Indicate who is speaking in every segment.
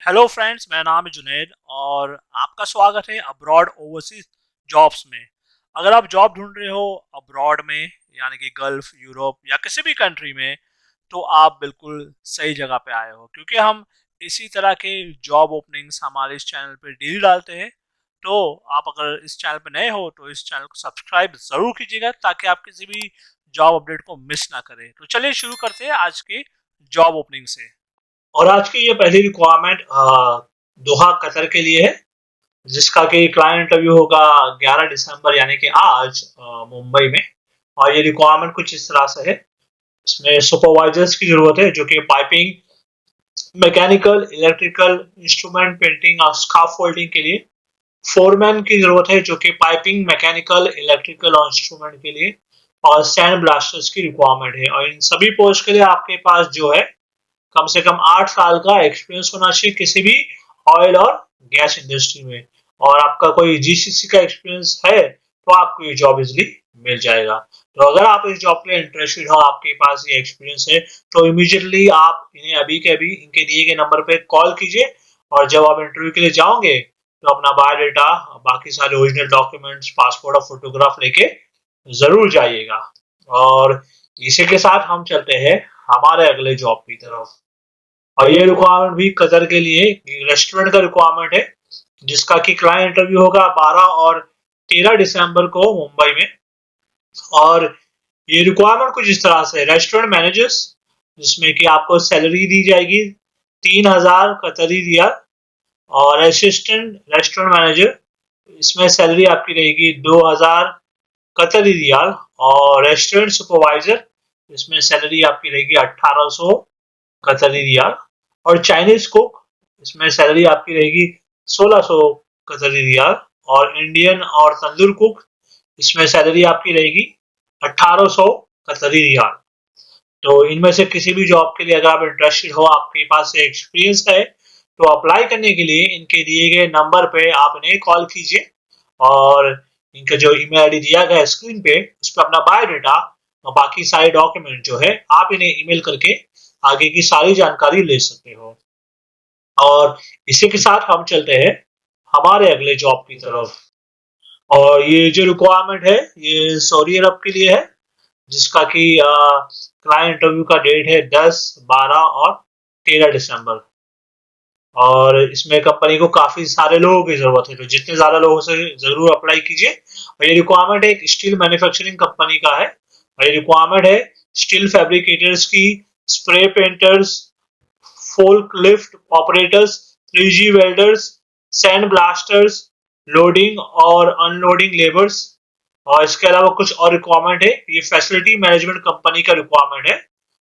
Speaker 1: Hello friends, मेरा नाम है जुनैद और आपका स्वागत है अब्रॉड ओवरसीज जॉब्स में। अगर आप जॉब ढूंढ रहे हो अब्रॉड में, यानी कि गल्फ, यूरोप या किसी भी कंट्री में, तो आप बिल्कुल सही जगह पे आए हो, क्योंकि हम इसी तरह के जॉब ओपनिंग्स हमारे इस चैनल पे डेली डालते हैं। तो आप अगर इस चैनल पे नए हो तो इस चैनल को सब्सक्राइब जरूर कीजिएगा, ताकि आप किसी भी जॉब अपडेट को मिस ना करें। तो चलिए शुरू करते हैं आज के जॉब ओपनिंग से।
Speaker 2: और आज की ये पहली रिक्वायरमेंट दोहा कतर के लिए है, जिसका कि क्लाइंट इंटरव्यू होगा 11 दिसंबर यानी कि आज मुंबई में। और ये रिक्वायरमेंट कुछ इस तरह से है। इसमें सुपरवाइजर्स की जरूरत है, जो कि piping, mechanical, electrical, instrument painting और स्काफ फोल्डिंग के लिए। फोरमैन की जरूरत है, जो कि पाइपिंग, मैकेनिकल, इलेक्ट्रिकल और इंस्ट्रूमेंट के लिए। और सैंड ब्लास्टर्स की रिक्वायरमेंट है। और इन सभी पोस्ट के लिए आपके पास जो है कम से कम 8 साल का एक्सपीरियंस होना चाहिए किसी भी ऑयल और गैस इंडस्ट्री में। और आपका कोई जीसीसी का एक्सपीरियंस है तो आपको ये जॉब इजिली मिल जाएगा। तो अगर आप इस जॉब के लिए इंटरेस्टेड हो, आपके पास ये एक्सपीरियंस है, तो इमीडिएटली आप इन्हें अभी के अभी इनके दिए गए नंबर पे कॉल कीजिए। और जब आप इंटरव्यू के लिए जाओगे तो अपना बायोडाटा, बाकी सारे ओरिजिनल डॉक्यूमेंट्स, पासपोर्ट और फोटोग्राफ लेके जरूर जाइएगा। और इसी के साथ हम चलते हैं हमारे अगले जॉब की तरफ। और ये रिक्वायरमेंट भी कतर के लिए रेस्टोरेंट का रिक्वायरमेंट है, जिसका कि क्लाइंट इंटरव्यू होगा 12 और 13 दिसंबर को मुंबई में। और ये रिक्वायरमेंट कुछ इस तरह से, रेस्टोरेंट मैनेजर्स, जिसमें कि आपको सैलरी दी जाएगी 3,000 कतरी रियाल। और असिस्टेंट रेस्टोरेंट मैनेजर, इसमें सैलरी आपकी रहेगी 2,000 कतरी रियाल। और रेस्टोरेंट सुपरवाइजर, इसमें सैलरी आपकी रहेगी 1,800 कतरी रियाल। और चाइनीज कुक, इसमें सैलरी आपकी रहेगी 1,600 कतरी रियाल। और इंडियन और तंदूर कुक, इसमें सैलरी आपकी रहेगी 1,800 कतरी रियाल। तो इनमें से किसी भी जॉब के लिए अगर आप इंटरेस्टेड हो, आपके पास एक्सपीरियंस है, तो अप्लाई करने के लिए इनके दिए गए नंबर पे आप इन्हें कॉल कीजिए। और इनका जो ईमेल आईडी दिया गया है स्क्रीन पे, उस पर अपना बायोडाटा और बाकी सारे डॉक्यूमेंट जो है आप इन्हें ईमेल करके आगे की सारी जानकारी ले सकते हो। और इसी के साथ हम चलते हैं हमारे अगले जॉब की तरफ। और ये जो रिक्वायरमेंट है ये सऊदी अरब के लिए है, जिसका कि क्लाइंट इंटरव्यू का डेट है 10, 12 और 13 दिसंबर। और इसमें कंपनी को काफी सारे लोगों की जरूरत है, तो जितने ज्यादा लोगों से जरूर अप्लाई कीजिए। और ये रिक्वायरमेंट एक स्टील मैन्युफैक्चरिंग कंपनी का है। और ये रिक्वायरमेंट है स्टील फैब्रिकेटर्स की, spray painters, folk lift operators, 3G welders, sand blasters, loading और अनलोडिंग लेबर्स। और इसके अलावा कुछ और रिक्वायरमेंट है। ये फैसिलिटी मैनेजमेंट कंपनी का रिक्वायरमेंट है।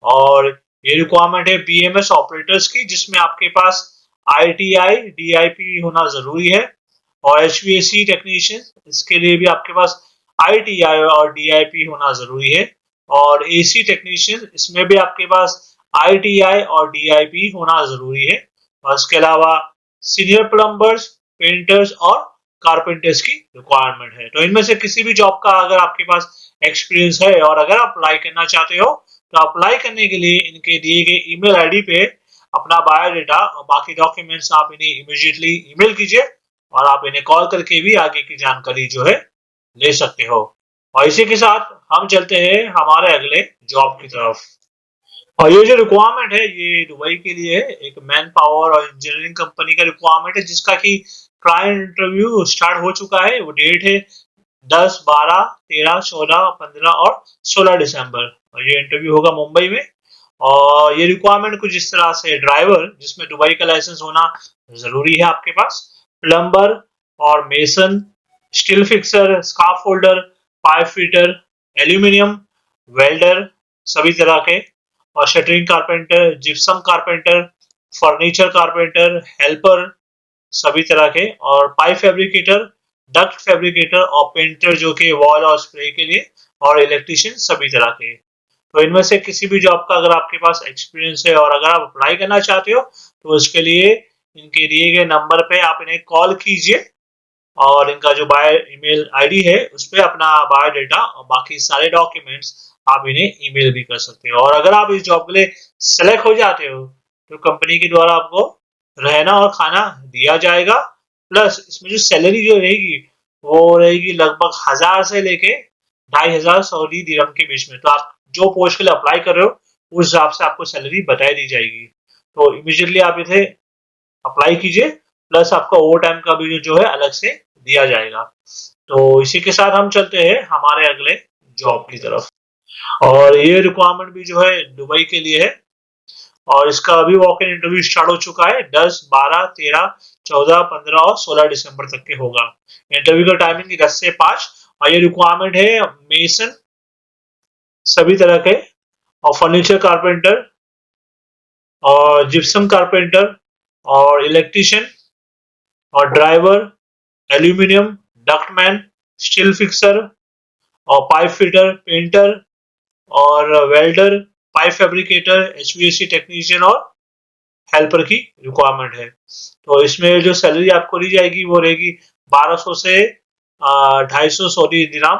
Speaker 2: और ये रिक्वायरमेंट है बीएमएस ऑपरेटर्स की, जिसमें आपके पास ITI DIP होना जरूरी है। और HVAC टेक्नीशियन, इसके लिए भी आपके पास ITI और DIP होना जरूरी है। और AC टेक्नीशियन, इसमें भी आपके पास ITI और DIP होना जरूरी है। और इसके अलावा सीनियर प्लम्बर्स, पेंटर्स और कारपेंटर्स की रिक्वायरमेंट है। तो इनमें से किसी भी जॉब का अगर आपके पास एक्सपीरियंस है और अगर आप अप्लाई करना चाहते हो, तो अप्लाई करने के लिए इनके दिए गए ईमेल आईडी पे अपना बायोडाटा और बाकी डॉक्यूमेंट्स आप इन्हें इमीडिएटली ईमेल कीजिए। और आप इन्हें कॉल करके भी आगे की जानकारी जो है ले सकते हो। और इसी के साथ हम चलते हैं हमारे अगले जॉब की तरफ। और ये जो रिक्वायरमेंट है ये दुबई के लिए है, एक मैन पावर और इंजीनियरिंग कंपनी का रिक्वायरमेंट है, जिसका कि क्लाइंट इंटरव्यू स्टार्ट हो चुका है। वो डेट है 10, 12, 13, 14, 15 और 16 दिसंबर। और ये इंटरव्यू होगा मुंबई में। और ये रिक्वायरमेंट कुछ इस तरह से, ड्राइवर जिसमें दुबई का लाइसेंस होना जरूरी है आपके पास, प्लम्बर और mason, steel fixer, scarf holder, pipe fitter, aluminium welder सभी तरह के, और shuttering carpenter, gypsum carpenter, furniture carpenter, helper सभी तरह के, और पाइप फैब्रिकेटर, डक्ट फैब्रिकेटर और पेंटर जो कि वॉल और स्प्रे के लिए, और इलेक्ट्रिशियन सभी तरह के। तो इनमें से किसी भी जॉब का अगर आपके पास एक्सपीरियंस है और अगर आप अप्लाई करना चाहते हो, तो उसके लिए इनके दिए गए नंबर पे आप इन्हें कॉल कीजिए। और इनका जो बायो ईमेल आईडी है उस पर अपना बायोडाटा और बाकी सारे डॉक्यूमेंट्स आप इन्हें ईमेल भी कर सकते हो। और अगर आप इस जॉब के लिए सेलेक्ट हो जाते हो, तो कंपनी के द्वारा आपको रहना और खाना दिया जाएगा, प्लस इसमें जो सैलरी जो रहेगी वो रहेगी लगभग 1000 से लेके 2500 सऊदी दिरहम के बीच में। तो आप जो पोस्ट के लिए अप्लाई कर रहे हो उस हिसाब से आपको सैलरी बताई दी जाएगी। तो इमीडिएटली आप इसे अप्लाई कीजिए, प्लस आपका ओवर टाइम का भी जो है अलग से दिया जाएगा। तो इसी के साथ हम चलते हैं हमारे अगले जॉब की तरफ। और ये रिक्वायरमेंट भी जो है दुबई के लिए है, और इसका अभी वॉक इन इंटरव्यू स्टार्ट हो चुका है। 10, 12, 13, 14, 15 और 16 दिसंबर तक के होगा। इंटरव्यू का टाइमिंग 10 से 5, और ये रिक्वायरमेंट है मेसन सभी तरह के, और फर्नीचर कारपेंटर और जिप्सम कारपेंटर और इलेक्ट्रिशियन और driver, aluminium, ductman, steel fixer और पाइप फिटर, पेंटर और welder, pipe fabricator, HVAC technician और हेल्पर की रिक्वायरमेंट है। तो इसमें जो सैलरी आपको दी जाएगी वो रहेगी 1200 से 250 सऊदी दिराम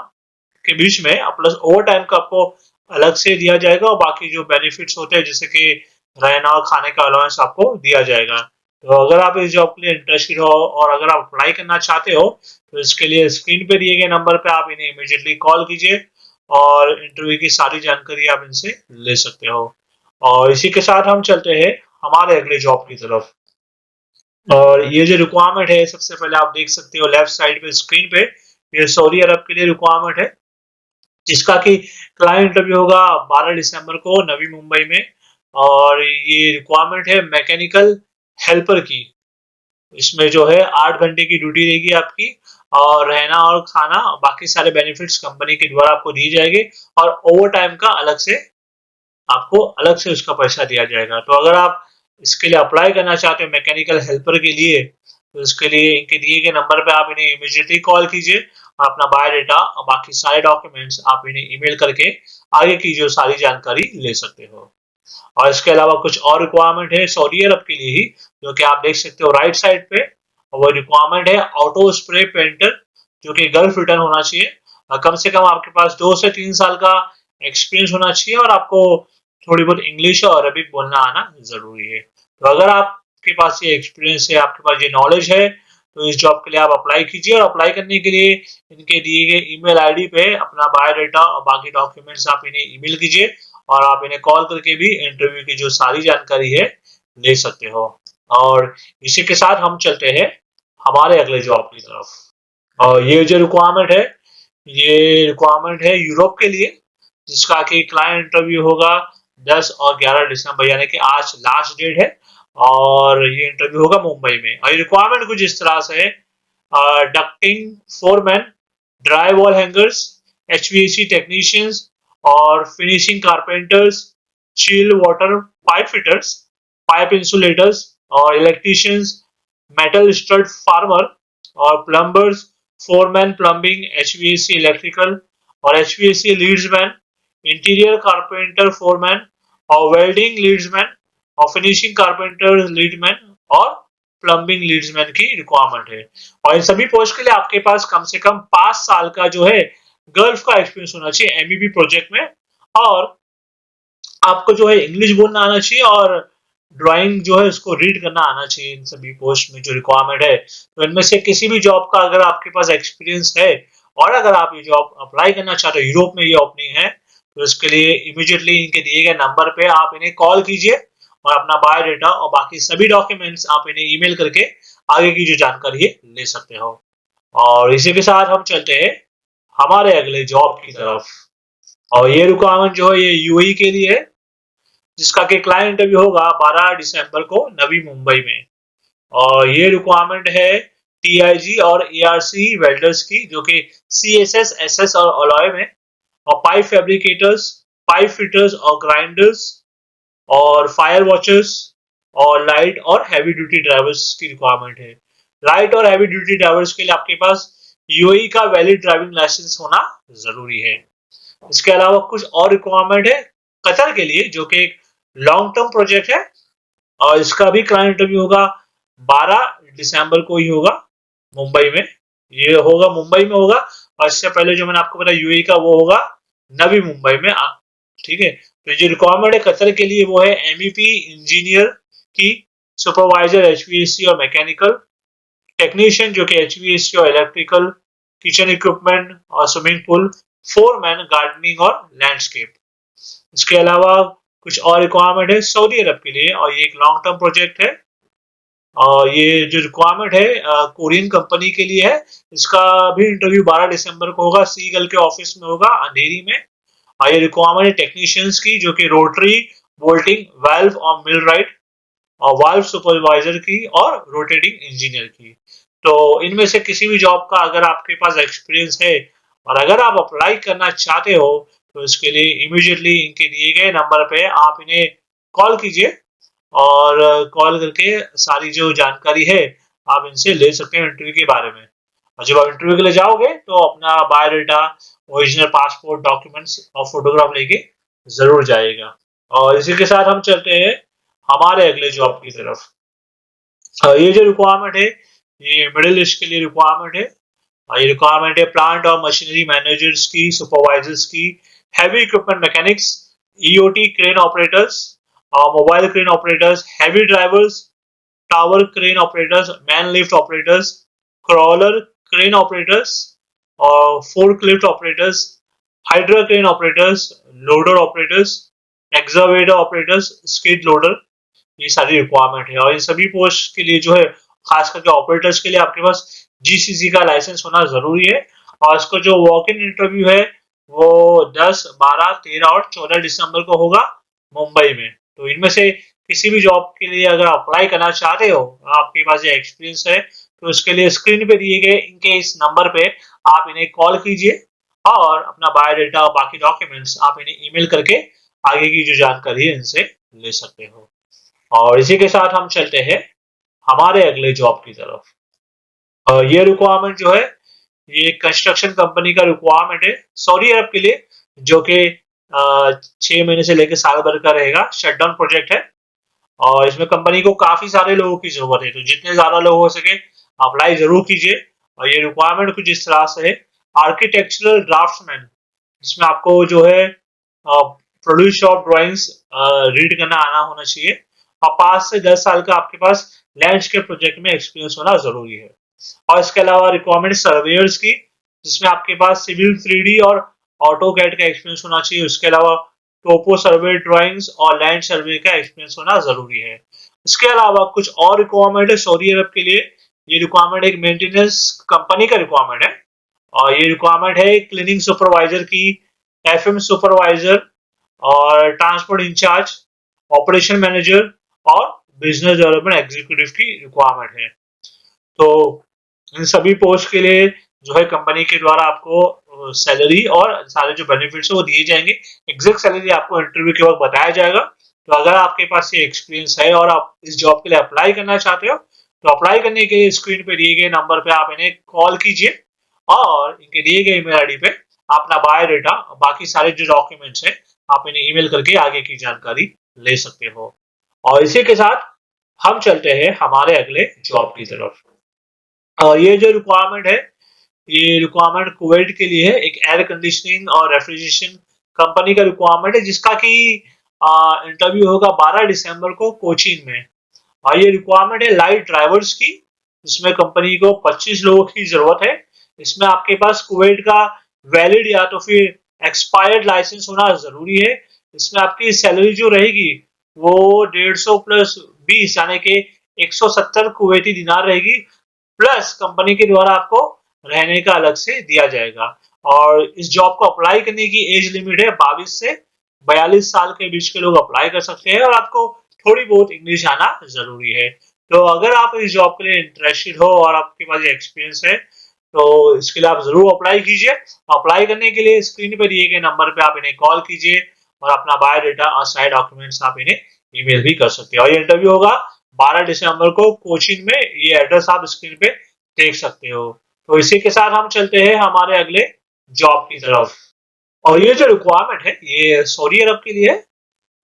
Speaker 2: के बीच में, प्लस ओवर टाइम का आपको अलग से दिया जाएगा, और बाकी जो बेनिफिट्स होते हैं जैसे कि रहना और खाने का अलाउंस आपको दिया जाएगा। तो अगर आप इस जॉब के लिए इंटरेस्टेड हो और अगर आप अप्लाई करना चाहते हो तो इसके लिए स्क्रीन पे दिए गए नंबर पे आप इन्हें इमीडिएटली कॉल कीजिए और इंटरव्यू की सारी जानकारी आप इनसे ले सकते हो। और इसी के साथ हम चलते हैं हमारे अगले जॉब की तरफ। और ये जो रिक्वायरमेंट है सबसे पहले आप देख सकते हो लेफ्ट साइड पे स्क्रीन पे, ये सऊदी अरब के लिए रिक्वायरमेंट है, जिसका कि क्लाइंट इंटरव्यू होगा 12 दिसंबर को नवी मुंबई में। और ये रिक्वायरमेंट है मैकेनिकल हेल्पर की। इसमें जो है 8 घंटे की ड्यूटी रहेगी आपकी, और रहना और खाना बाकी सारे बेनिफिट्स कंपनी के द्वारा आपको दिए जाएंगे, और ओवर टाइम का अलग से आपको अलग से उसका पैसा दिया जाएगा। तो अगर आप इसके लिए अप्लाई करना चाहते हो मैकेनिकल हेल्पर के लिए, तो इसके लिए इनके दिए गए नंबर पे आप इन्हें इमीडिएटली कॉल कीजिए और अपना बायोडाटा और बाकी सारे डॉक्यूमेंट्स आप इन्हें ईमेल करके आगे की जो सारी जानकारी ले सकते हो। और इसके अलावा कुछ और रिक्वायरमेंट है सऊदी अरब के लिए ही, जो कि आप देख सकते हो राइट साइड पे। और वो रिक्वायरमेंट है ऑटो स्प्रे पेंटर, जो कि गल्फ रिटर्न होना चाहिए, और कम से कम आपके पास 2 से 3 साल का एक्सपीरियंस होना चाहिए, और आपको थोड़ी बहुत इंग्लिश और अरबिक बोलना आना जरूरी है। तो अगर आपके पास ये एक्सपीरियंस है, आपके पास ये नॉलेज है, तो इस जॉब के लिए आप अप्लाई कीजिए। और अप्लाई करने के लिए इनके दिए गए ईमेल आईडी पे अपना बायोडाटा और बाकी डॉक्यूमेंट्स आप इन्हें ईमेल कीजिए, और आप इन्हें कॉल करके भी इंटरव्यू की जो सारी जानकारी है ले सकते हो। और इसी के साथ हम चलते हैं हमारे अगले जॉब की तरफ। और ये जो रिक्वायरमेंट है, ये रिक्वायरमेंट है यूरोप के लिए, जिसका कि क्लाइंट इंटरव्यू होगा 10 और 11 दिसंबर, यानी कि आज लास्ट डेट है। और ये इंटरव्यू होगा मुंबई में। और ये रिक्वायरमेंट कुछ इस तरह से है: ducting foreman, dry wall hangers, HVAC technicians और finishing carpenters, chill water pipe fitters, pipe insulators और इलेक्ट्रिशियंस, मेटल स्टड फार्मर और plumbers, foreman plumbing, HVAC electrical और HVAC leadsman, interior carpenter foreman और वेल्डिंग लीड्समैन और finishing carpenter leadman और plumbing leadsman की requirement है। और इन सभी पोस्ट के लिए आपके पास कम से कम 5 साल का जो है गल्फ का एक्सपीरियंस होना चाहिए एमईबी प्रोजेक्ट में, और आपको जो है इंग्लिश बोलना आना चाहिए, और ड्राइंग जो है उसको रीड करना आना चाहिए। इन सभी पोस्ट में जो रिक्वायरमेंट है, तो इनमें से किसी भी जॉब का अगर आपके पास एक्सपीरियंस है और अगर आप ये जॉब अप्लाई करना चाहते हो, यूरोप में ये ओपनिंग है, तो इसके लिए इमीडिएटली इनके दिए गए नंबर पे आप इन्हें कॉल कीजिए और अपना बायोडाटा और बाकी सभी डॉक्यूमेंट्स आप इन्हें ईमेल करके आगे की जो जानकारी है ले सकते हो। और इसी के साथ हम चलते हैं हमारे अगले जॉब की तरफ। और ये रिक्वायरमेंट जो है ये यूएई के लिए है, जिसका कि क्लाइंट इंटरव्यू होगा 12 दिसंबर को नवी मुंबई में। और ये रिक्वायरमेंट है टीआईजी और एआरसी वेल्डर्स की, जो कि सीएसएस, एसएस और अलॉय में, और पाइप फैब्रिकेटर्स, पाइप फिटर्स और ग्राइंडर्स और फायर वॉचर्स और लाइट और हैवी ड्यूटी ड्राइवर्स की रिक्वायरमेंट है। लाइट और हैवी ड्यूटी ड्राइवर्स के लिए आपके पास यूएई का वैलिड ड्राइविंग लाइसेंस होना जरूरी है। इसके अलावा कुछ और रिक्वायरमेंट है कतर के लिए, जो कि एक लॉन्ग टर्म प्रोजेक्ट है, और इसका भी क्लाइंट इंटरव्यू होगा 12 दिसंबर को ही होगा मुंबई में। ये होगा मुंबई में होगा, और इससे पहले जो मैंने आपको बताया यूएई का वो होगा नवी मुंबई में। ठीक है, तो जो रिक्वायरमेंट है कतर के लिए वो है एमईपी इंजीनियर की, सुपरवाइजर एचवीएसी और मैकेनिकल, टेक्नीशियन जो कि एचवीएसी और इलेक्ट्रिकल, किचन इक्विपमेंट और स्विमिंग पूल, फोरमैन गार्डनिंग और लैंडस्केप। इसके अलावा कुछ और रिक्वायरमेंट है सऊदी अरब के लिए और ये एक लॉन्ग टर्म प्रोजेक्ट है। और ये जो रिक्वायरमेंट है कोरियन कंपनी के लिए है। इसका भी इंटरव्यू 12 दिसंबर को होगा, सीगल के ऑफिस में होगा अंधेरी में। और ये रिक्वायरमेंट है टेक्नीशियंस की जो कि रोटरी, वोल्टिंग, वाल्व और मिलराइट और वाल्व सुपरवाइजर की और रोटेटिंग इंजीनियर की। तो इनमें से किसी भी जॉब का अगर आपके पास एक्सपीरियंस है और अगर आप अप्लाई करना चाहते हो तो इसके लिए इमीडिएटली इनके दिए गए नंबर पे आप इन्हें कॉल कीजिए और कॉल करके सारी जो जानकारी है आप इनसे ले सकते हैं इंटरव्यू के बारे में। और जब आप इंटरव्यू के लिए जाओगे तो अपना बायोडाटा, ओरिजिनल पासपोर्ट डॉक्यूमेंट्स और फोटोग्राफ लेके जरूर जाइएगा। और इसी के साथ हम चलते हैं हमारे अगले जॉब की तरफ। ये जो रिक्वायरमेंट है ये मिडिल ईस्ट के लिए रिक्वायरमेंट है। ये रिक्वायरमेंट है प्लांट और मशीनरी मैनेजर्स की, सुपरवाइजर्स की, heavy equipment mechanics, EOT crane operators और mobile crane operators, heavy drivers, tower crane operators, man lift operators, crawler crane operators और fork lift operators, hydra crane operators, loader operators, excavator operators, skid loader. ये सारी requirement है और इन सभी post के लिए जो है खास करके ऑपरेटर्स के लिए आपके पास जीसीसी का लाइसेंस होना जरूरी है। और इसका जो वॉक इन इंटरव्यू है वो 10, 12, 13 और 14 दिसंबर को होगा मुंबई में। तो इनमें से किसी भी जॉब के लिए अगर अप्लाई करना चाहते हो, आपके पास ये एक्सपीरियंस है, तो इसके लिए स्क्रीन पे दिए गए इनके इस नंबर पे आप इन्हें कॉल कीजिए और अपना बायोडाटा और बाकी डॉक्यूमेंट्स आप इन्हें ईमेल करके आगे की जो जानकारी है इनसे ले सकते हो। और इसी के साथ हम चलते हैं हमारे अगले जॉब की तरफ। ये रिक्वायरमेंट जो है ये कंस्ट्रक्शन कंपनी का रिक्वायरमेंट है सऊदी अरब के लिए, जो कि 6 महीने से लेकर साल भर का रहेगा, शटडाउन प्रोजेक्ट है। और इसमें कंपनी को काफी सारे लोगों की जरूरत है, तो जितने ज्यादा लोग हो सके अप्लाई जरूर कीजिए। और ये रिक्वायरमेंट कुछ इस तरह से है, आर्किटेक्चरल ड्राफ्ट्समैन, जिसमें आपको जो है प्रोड्यूस ऑफ ड्राइंग्स रीड करना आना होना चाहिए और 5 से 10 साल का आपके पास लैंडस्केप प्रोजेक्ट में एक्सपीरियंस होना जरूरी है। और इसके अलावा रिक्वायरमेंट सर्वेयर्स की, जिसमें आपके पास सिविल 3D और ऑटो कैड का एक्सपीरियंस होना चाहिए। उसके अलावा टोपो सर्वे ड्राइंग्स और लैंड सर्वे का एक्सपीरियंस होना जरूरी है। इसके अलावा कुछ और रिक्वायरमेंट है सऊदी अरब के लिए। ये रिक्वायरमेंट एक मेंटेनेंस कंपनी का रिक्वायरमेंट है और ये रिक्वायरमेंट है क्लीनिंग सुपरवाइजर की, एफएम सुपरवाइजर और ट्रांसपोर्ट इंचार्ज, ऑपरेशन मैनेजर और बिजनेस डेवलपमेंट एग्जीक्यूटिव की रिक्वायरमेंट है। तो इन सभी पोस्ट के लिए जो है कंपनी के द्वारा आपको सैलरी और सारे जो बेनिफिट्स है वो दिए जाएंगे। एग्जैक्ट सैलरी आपको इंटरव्यू के वक्त बताया जाएगा। तो अगर आपके पास ये एक्सपीरियंस है और आप इस जॉब के लिए अप्लाई करना चाहते हो तो अप्लाई करने के लिए स्क्रीन पे दिए गए नंबर पे आप इन्हें कॉल कीजिए और इनके दिए गए ईमेल आईडी पे अपना बायोडाटा और बाकी सारे जो डॉक्यूमेंट्स है आप इन्हें ईमेल करके आगे की जानकारी ले सकते हो। और इसी के साथ हम चलते हैं हमारे अगले जॉब की तरफ। ये जो रिक्वायरमेंट है ये रिक्वायरमेंट कुवैत के लिए है, एक एयर कंडीशनिंग और रेफ्रिजरेशन कंपनी का रिक्वायरमेंट है, जिसका कि इंटरव्यू होगा 12 दिसंबर को कोचीन में। और ये रिक्वायरमेंट है लाइट ड्राइवर्स की, जिसमें कंपनी को 25 लोगों की जरूरत है। इसमें आपके पास कुवैत का वैलिड या तो फिर एक्सपायर्ड लाइसेंस होना जरूरी है। इसमें आपकी सैलरी जो रहेगी वो 150 प्लस 20 यानी कि 170 कुवैती दिनार रहेगी, प्लस कंपनी के द्वारा आपको रहने का अलग से दिया जाएगा। और इस जॉब को अप्लाई करने की एज लिमिट है 22 से 42 साल के बीच के लोग अप्लाई कर सकते हैं और आपको थोड़ी बहुत इंग्लिश आना जरूरी है। तो अगर आप इस जॉब के लिए इंटरेस्टेड हो और आपके पास ये एक्सपीरियंस है तो इसके लिए आप जरूर अप्लाई कीजिए। अप्लाई करने के लिए स्क्रीन पर दिए गए नंबर पे आप इन्हें कॉल कीजिए और अपना बायोडाटा और सारे डॉक्यूमेंट्स आप इन्हें ईमेल भी कर सकते हैं। और ये इंटरव्यू होगा 12 दिसंबर को कोचीन में। ये एड्रेस आप स्क्रीन पे देख सकते हो। तो इसी के साथ हम चलते हैं हमारे अगले जॉब की तरफ। और ये जो रिक्वायरमेंट है ये सऊदी अरब के लिए है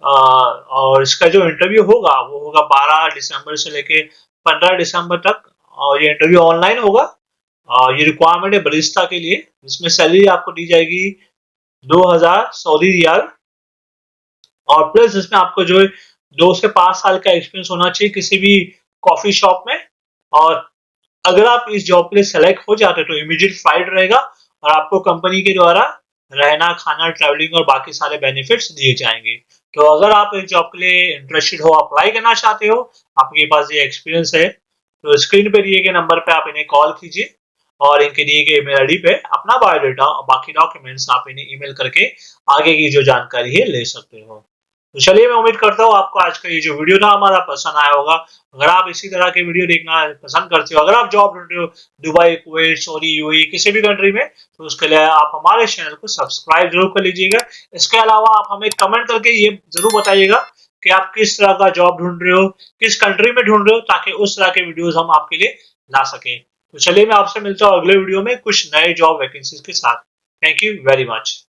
Speaker 2: और इसका जो इंटरव्यू होगा वो होगा 12 दिसंबर से लेके 15 दिसंबर तक और ये इंटरव्यू ऑनलाइन होगा। ये रिक्वायरमेंट है बरिस्ता के लिए, जिसमें सैलरी आपको दी जाएगी 2000 सऊदी रियाल और प्लस इसमें आपको जो है 2 से 5 साल का एक्सपीरियंस होना चाहिए किसी भी कॉफी शॉप में। और अगर आप इस जॉब के लिए सेलेक्ट हो जाते हैं तो इमीडिएट फ्लाइट रहेगा और आपको कंपनी के द्वारा रहना, खाना, ट्रैवलिंग और बाकी सारे बेनिफिट्स दिए जाएंगे। तो अगर आप इस जॉब के लिए इंटरेस्टेड हो, अप्लाई करना चाहते हो, आपके पास ये एक्सपीरियंस है, तो स्क्रीन पे दिए गए नंबर पे आप इन्हें कॉल कीजिए और इनके दिए गए ईमेल आईडी पे अपना बायोडाटा और बाकी डॉक्यूमेंट्स आप इन्हें ईमेल करके आगे की जो जानकारी है ले सकते हो। तो चलिए, मैं उम्मीद करता हूँ आपको आज का ये जो वीडियो था हमारा पसंद आया होगा। अगर आप इसी तरह के वीडियो देखना पसंद करते हो, अगर आप जॉब ढूंढ रहे हो दुबई, कुवैत, सऊदी, यूएई किसी भी कंट्री में, तो उसके लिए आप हमारे चैनल को सब्सक्राइब जरूर कर लीजिएगा। इसके अलावा आप हमें कमेंट करके ये जरूर बताइएगा कि आप किस तरह का जॉब ढूंढ रहे हो, किस कंट्री में ढूंढ रहे हो, ताकि उस तरह के वीडियोस हम आपके लिए ला सकें। तो चलिए, मैं आपसे मिलता हूँ अगले वीडियो में कुछ नए जॉब वैकेंसीज के साथ। Thank you very much.